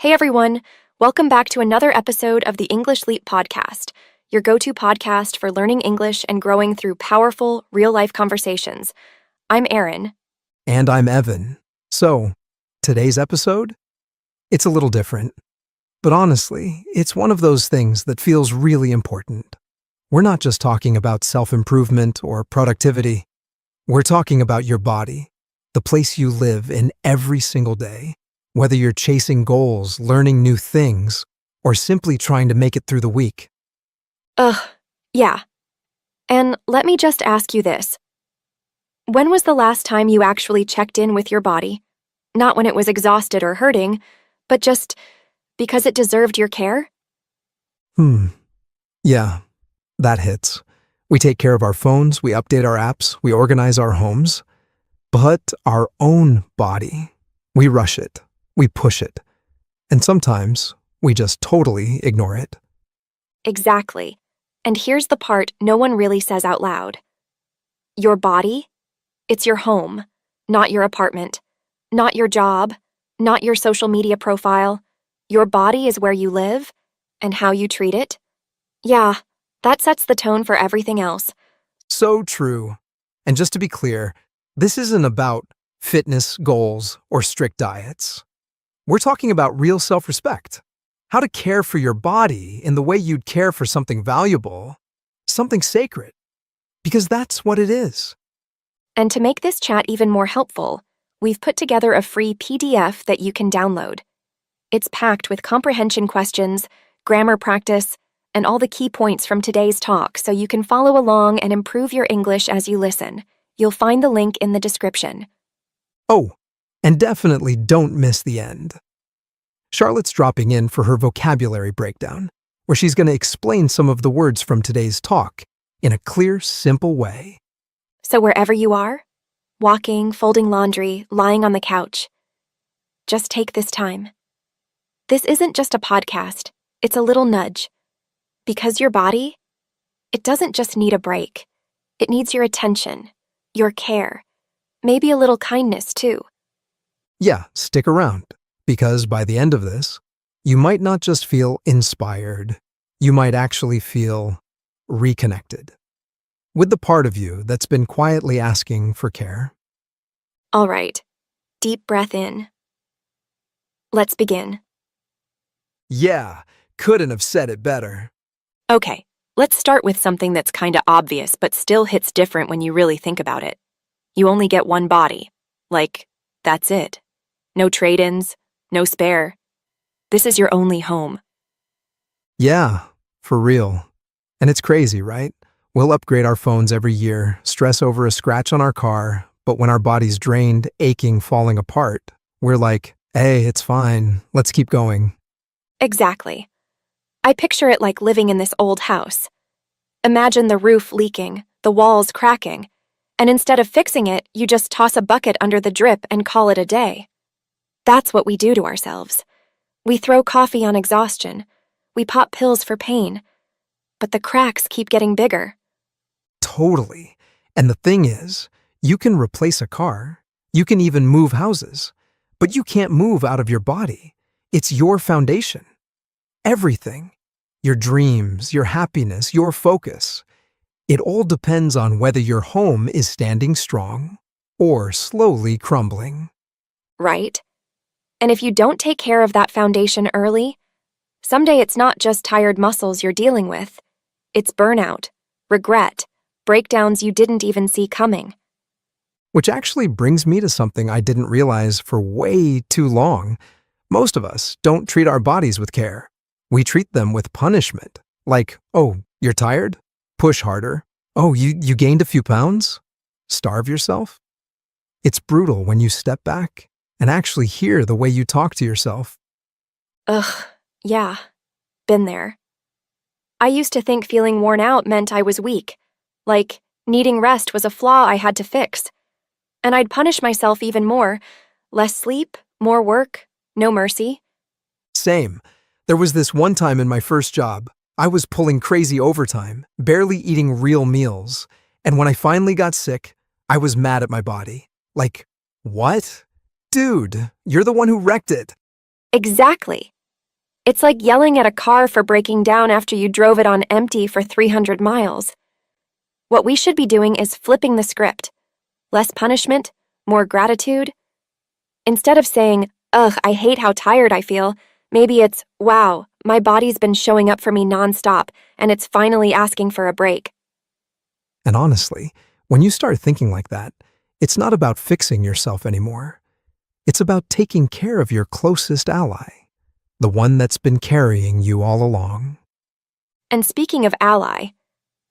Hey everyone, welcome back to another episode of the English Leap podcast, your go-to podcast for learning English and growing through powerful, real-life conversations. I'm Erin. And I'm Evan. So, today's episode? It's a little different. But honestly, it's one of those things that feels really important. We're not just talking about self-improvement or productivity. We're talking about your body, the place you live in every single day. Whether you're chasing goals, learning new things, or simply trying to make it through the week. Yeah. And let me just ask you this. When was the last time you actually checked in with your body? Not when it was exhausted or hurting, but just because it deserved your care? Yeah, that hits. We take care of our phones, we update our apps, we organize our homes. But our own body, we rush it. We push it. And sometimes we just totally ignore it. Exactly. And here's the part no one really says out loud. Your body? It's your home, not your apartment, not your job, not your social media profile. Your body is where you live and how you treat it. Yeah, that sets the tone for everything else. So true. And just to be clear, this isn't about fitness goals or strict diets. We're talking about real self-respect. How to care for your body in the way you'd care for something valuable, something sacred. Because that's what it is. And to make this chat even more helpful, we've put together a free PDF that you can download. It's packed with comprehension questions, grammar practice, and all the key points from today's talk so you can follow along and improve your English as you listen. You'll find the link in the description. Oh, and definitely don't miss the end. Charlotte's dropping in for her vocabulary breakdown, where she's going to explain some of the words from today's talk in a clear, simple way. So wherever you are, walking, folding laundry, lying on the couch, just take this time. This isn't just a podcast, it's a little nudge. Because your body, it doesn't just need a break. It needs your attention, your care, maybe a little kindness too. Yeah, stick around, because by the end of this, you might not just feel inspired, you might actually feel reconnected with the part of you that's been quietly asking for care. All right, deep breath in. Let's begin. Yeah, couldn't have said it better. Okay, let's start with something that's kinda obvious but still hits different when you really think about it. You only get one body. Like, that's it. No trade-ins, no spare. This is your only home. Yeah, for real. And it's crazy, right? We'll upgrade our phones every year, stress over a scratch on our car, but when our body's drained, aching, falling apart, we're like, hey, it's fine, let's keep going. Exactly. I picture it like living in this old house. Imagine the roof leaking, the walls cracking, and instead of fixing it, you just toss a bucket under the drip and call it a day. That's what we do to ourselves. We throw coffee on exhaustion. We pop pills for pain. But the cracks keep getting bigger. Totally. And the thing is, you can replace a car, you can even move houses, but you can't move out of your body. It's your foundation. Everything. Your dreams, your happiness, your focus. It all depends on whether your home is standing strong or slowly crumbling. Right? And if you don't take care of that foundation early, someday it's not just tired muscles you're dealing with. It's burnout, regret, breakdowns you didn't even see coming. Which actually brings me to something I didn't realize for way too long. Most of us don't treat our bodies with care. We treat them with punishment. Like, oh, you're tired? Push harder. Oh, you gained a few pounds? Starve yourself? It's brutal when you step back and actually hear the way you talk to yourself. Yeah, been there. I used to think feeling worn out meant I was weak, like needing rest was a flaw I had to fix. And I'd punish myself even more. Less sleep, more work, no mercy. Same. There was this one time in my first job, I was pulling crazy overtime, barely eating real meals. And when I finally got sick, I was mad at my body. Like, what? Dude, you're the one who wrecked it. Exactly. It's like yelling at a car for breaking down after you drove it on empty for 300 miles. What we should be doing is flipping the script. Less punishment, more gratitude. Instead of saying, ugh, I hate how tired I feel, maybe it's, wow, my body's been showing up for me nonstop, and it's finally asking for a break. And honestly, when you start thinking like that, it's not about fixing yourself anymore. It's about taking care of your closest ally, the one that's been carrying you all along. And speaking of ally,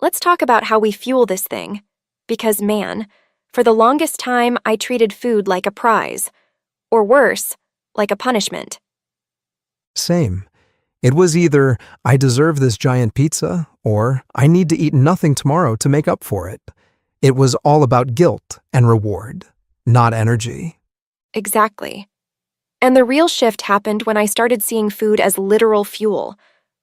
let's talk about how we fuel this thing. Because man, for the longest time I treated food like a prize, or worse, like a punishment. Same. It was either, I deserve this giant pizza, or I need to eat nothing tomorrow to make up for it. It was all about guilt and reward, not energy. Exactly. And the real shift happened when I started seeing food as literal fuel.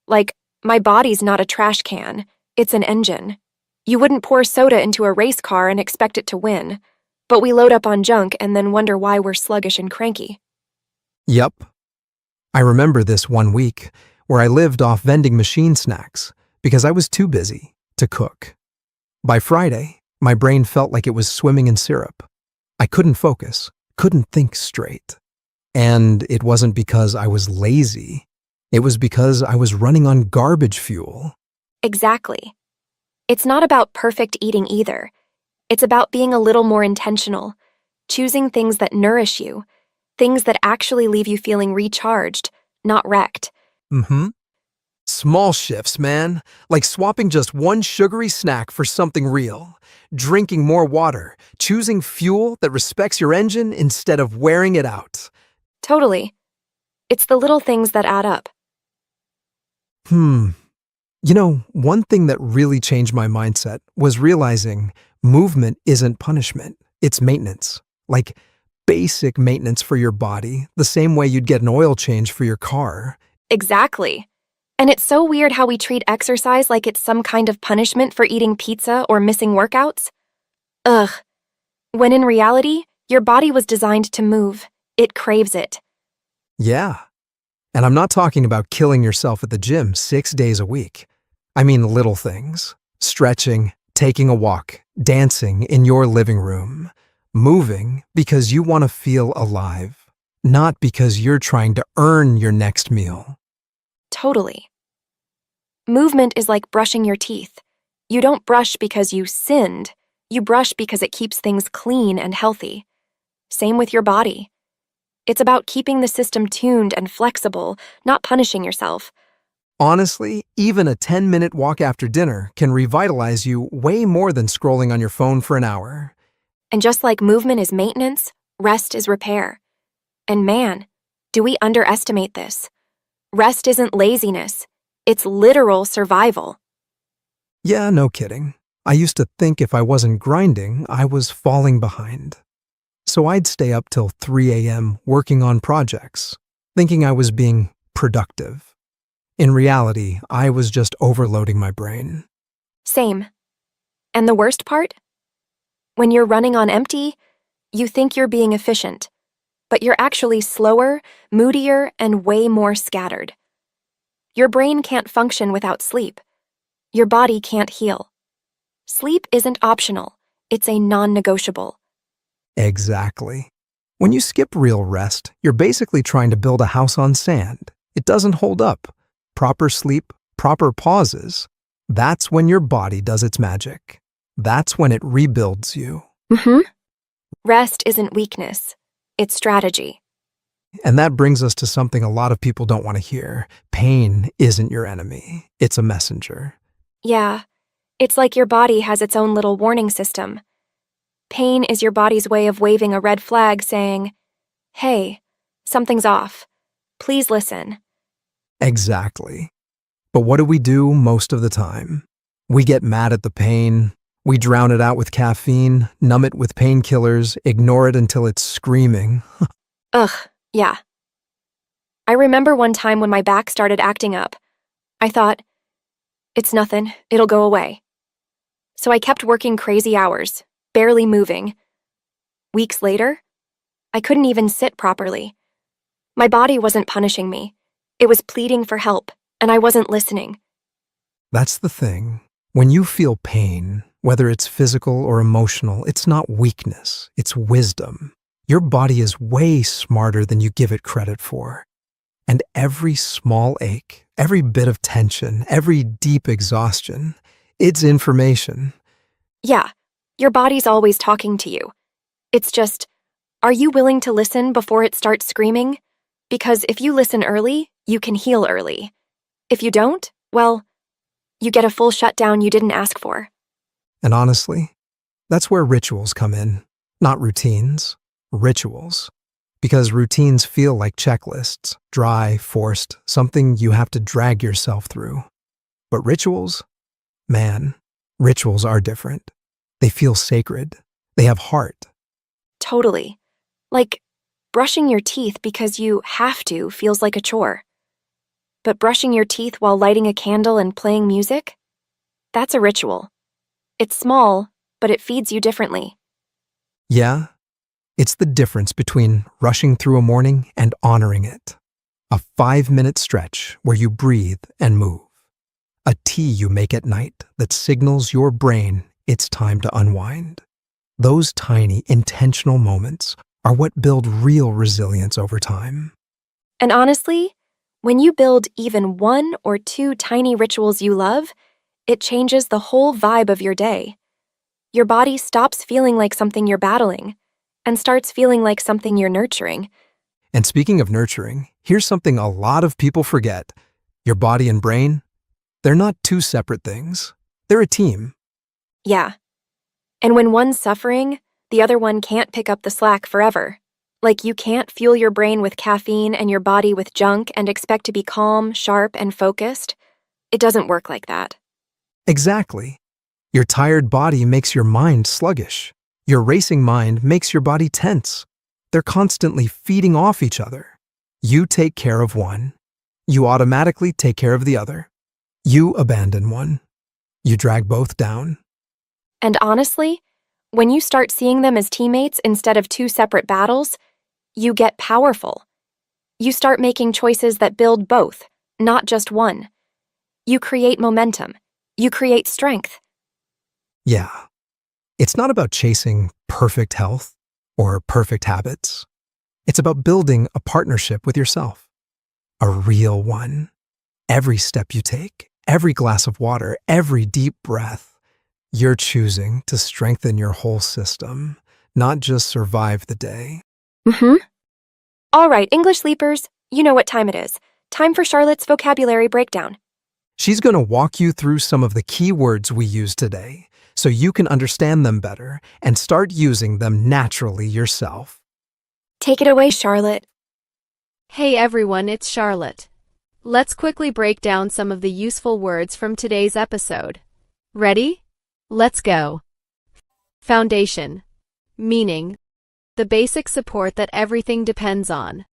Like, my body's not a trash can, it's an engine. You wouldn't pour soda into a race car and expect it to win, but we load up on junk and then wonder why we're sluggish and cranky. Yep. I remember this one week where I lived off vending machine snacks because I was too busy to cook. By Friday, my brain felt like it was swimming in syrup. I couldn't focus, couldn't think straight. And it wasn't because I was lazy. It was because I was running on garbage fuel. Exactly. It's not about perfect eating either. It's about being a little more intentional, choosing things that nourish you, things that actually leave you feeling recharged, not wrecked. Small shifts, man. Like swapping just one sugary snack for something real. Drinking more water. Choosing fuel that respects your engine instead of wearing it out. Totally. It's the little things that add up. You know, one thing that really changed my mindset was realizing movement isn't punishment, it's maintenance. Like basic maintenance for your body, the same way you'd get an oil change for your car. Exactly. And it's so weird how we treat exercise like it's some kind of punishment for eating pizza or missing workouts. Ugh. When in reality, your body was designed to move. It craves it. Yeah. And I'm not talking about killing yourself at the gym 6 days a week. I mean little things. Stretching, taking a walk, dancing in your living room. Moving because you want to feel alive, not because you're trying to earn your next meal. Totally. Movement is like brushing your teeth. You don't brush because you sinned. You brush because it keeps things clean and healthy. Same with your body. It's about keeping the system tuned and flexible, not punishing yourself. Honestly, even a 10-minute walk after dinner can revitalize you way more than scrolling on your phone for an hour. And just like movement is maintenance, rest is repair. And man, do we underestimate this? Rest isn't laziness. It's literal survival. Yeah, no kidding. I used to think if I wasn't grinding, I was falling behind. So I'd stay up till 3 a.m. working on projects, thinking I was being productive. In reality, I was just overloading my brain. Same. And the worst part? When you're running on empty, you think you're being efficient, but you're actually slower, moodier, and way more scattered. Your brain can't function without sleep. Your body can't heal. Sleep isn't optional, it's a non-negotiable. Exactly. When you skip real rest, you're basically trying to build a house on sand. It doesn't hold up. Proper sleep, proper pauses. That's when your body does its magic. That's when it rebuilds you. Rest isn't weakness, it's strategy. And that brings us to something a lot of people don't want to hear. Pain isn't your enemy. It's a messenger. Yeah, it's like your body has its own little warning system. Pain is your body's way of waving a red flag saying, hey, something's off. Please listen. Exactly. But what do we do most of the time? We get mad at the pain. We drown it out with caffeine, numb it with painkillers, ignore it until it's screaming. Ugh, yeah. I remember one time when my back started acting up. I thought, it's nothing, it'll go away. So I kept working crazy hours, barely moving. Weeks later, I couldn't even sit properly. My body wasn't punishing me. It was pleading for help, and I wasn't listening. That's the thing. When you feel pain, whether it's physical or emotional, it's not weakness, it's wisdom. Your body is way smarter than you give it credit for. And every small ache, every bit of tension, every deep exhaustion, it's information. Yeah, your body's always talking to you. It's just, are you willing to listen before it starts screaming? Because if you listen early, you can heal early. If you don't, well, you get a full shutdown you didn't ask for. And honestly, that's where rituals come in. Not routines, rituals. Because routines feel like checklists, dry, forced, something you have to drag yourself through. But rituals? Man, rituals are different. They feel sacred. They have heart. Totally. Like, brushing your teeth because you have to feels like a chore. But brushing your teeth while lighting a candle and playing music? That's a ritual. It's small, but it feeds you differently. Yeah, it's the difference between rushing through a morning and honoring it. A 5-minute stretch where you breathe and move. A tea you make at night that signals your brain it's time to unwind. Those tiny, intentional moments are what build real resilience over time. And honestly, when you build even 1 or 2 tiny rituals you love, it changes the whole vibe of your day. Your body stops feeling like something you're battling and starts feeling like something you're nurturing. And speaking of nurturing, here's something a lot of people forget. Your body and brain, they're not two separate things. They're a team. Yeah. And when one's suffering, the other one can't pick up the slack forever. Like you can't fuel your brain with caffeine and your body with junk and expect to be calm, sharp, and focused. It doesn't work like that. Exactly. Your tired body makes your mind sluggish. Your racing mind makes your body tense. They're constantly feeding off each other. You take care of one. You automatically take care of the other. You abandon one. You drag both down. And honestly, when you start seeing them as teammates instead of 2 separate battles, you get powerful. You start making choices that build both, not just one. You create momentum. You create strength. Yeah. It's not about chasing perfect health or perfect habits. It's about building a partnership with yourself. A real one. Every step you take, every glass of water, every deep breath, you're choosing to strengthen your whole system, not just survive the day. All right, English leapers, you know what time it is. Time for Charlotte's vocabulary breakdown. She's going to walk you through some of the key words we use today so you can understand them better and start using them naturally yourself. Take it away, Charlotte. Hey everyone, it's Charlotte. Let's quickly break down some of the useful words from today's episode. Ready? Let's go. Foundation. Meaning, the basic support that everything depends on.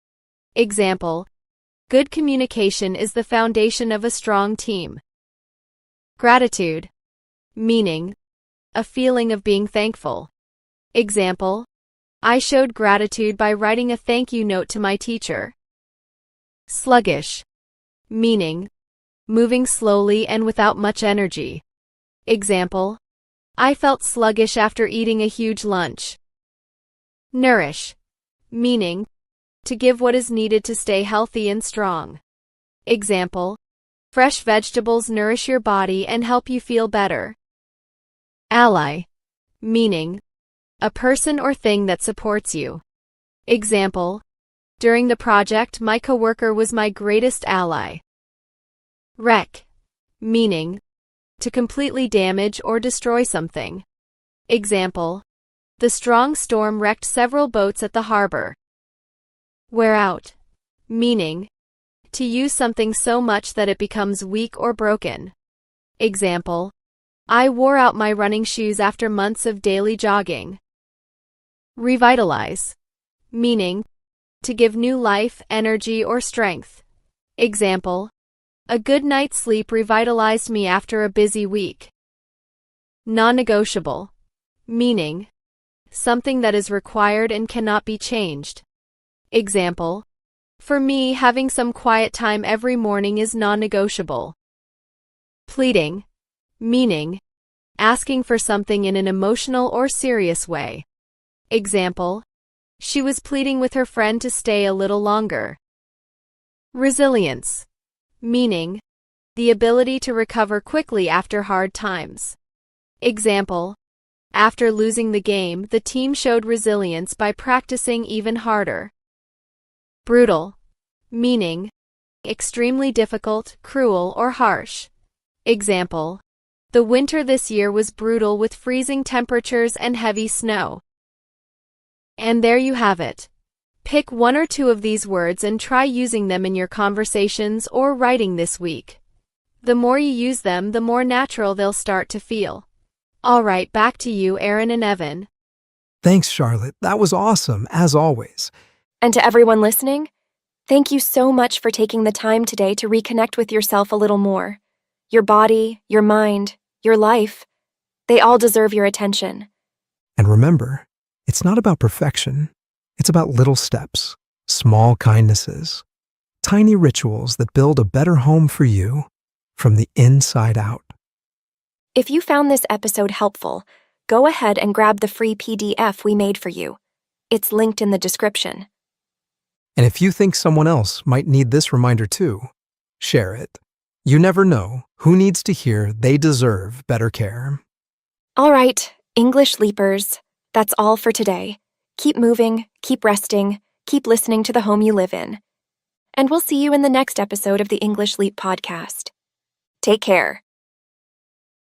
Example, good communication is the foundation of a strong team. Gratitude. Meaning, a feeling of being thankful. Example, I showed gratitude by writing a thank you note to my teacher. Sluggish. Meaning, moving slowly and without much energy. Example, I felt sluggish after eating a huge lunch. Nourish. Meaning, to give what is needed to stay healthy and strong. Example, fresh vegetables nourish your body and help you feel better. Ally. Meaning, a person or thing that supports you. Example, during the project, my coworker was my greatest ally. Wreck. Meaning, to completely damage or destroy something. Example, the strong storm wrecked several boats at the harbor. Wear out. Meaning, to use something so much that it becomes weak or broken. Example, I wore out my running shoes after months of daily jogging. Revitalize. Meaning, to give new life, energy, or strength. Example, a good night's sleep revitalized me after a busy week. Non-negotiable. Meaning, something that is required and cannot be changed. Example, For me, having some quiet time every morning is non-negotiable. Pleading, meaning asking for something in an emotional or serious way. Example, she was pleading with her friend to stay a little longer. Resilience, meaning the ability to recover quickly after hard times. Example, after losing the game, the team showed resilience by practicing even harder. Brutal, meaning extremely difficult, cruel, or harsh. Example, the winter this year was brutal with freezing temperatures and heavy snow. And there you have it. Pick one or two of these words and try using them in your conversations or writing this week. The more you use them, the more natural they'll start to feel. All right, back to you, Aaron and Evan. Thanks, Charlotte. That was awesome, as always. And to everyone listening, thank you so much for taking the time today to reconnect with yourself a little more. Your body, your mind, your life, they all deserve your attention. And remember, it's not about perfection. It's about little steps, small kindnesses, tiny rituals that build a better home for you from the inside out. If you found this episode helpful, go ahead and grab the free PDF we made for you. It's linked in the description. And if you think someone else might need this reminder too, share it. You never know who needs to hear they deserve better care. All right, English Leapers, that's all for today. Keep moving, keep resting, keep listening to the home you live in. And we'll see you in the next episode of the English Leap podcast. Take care.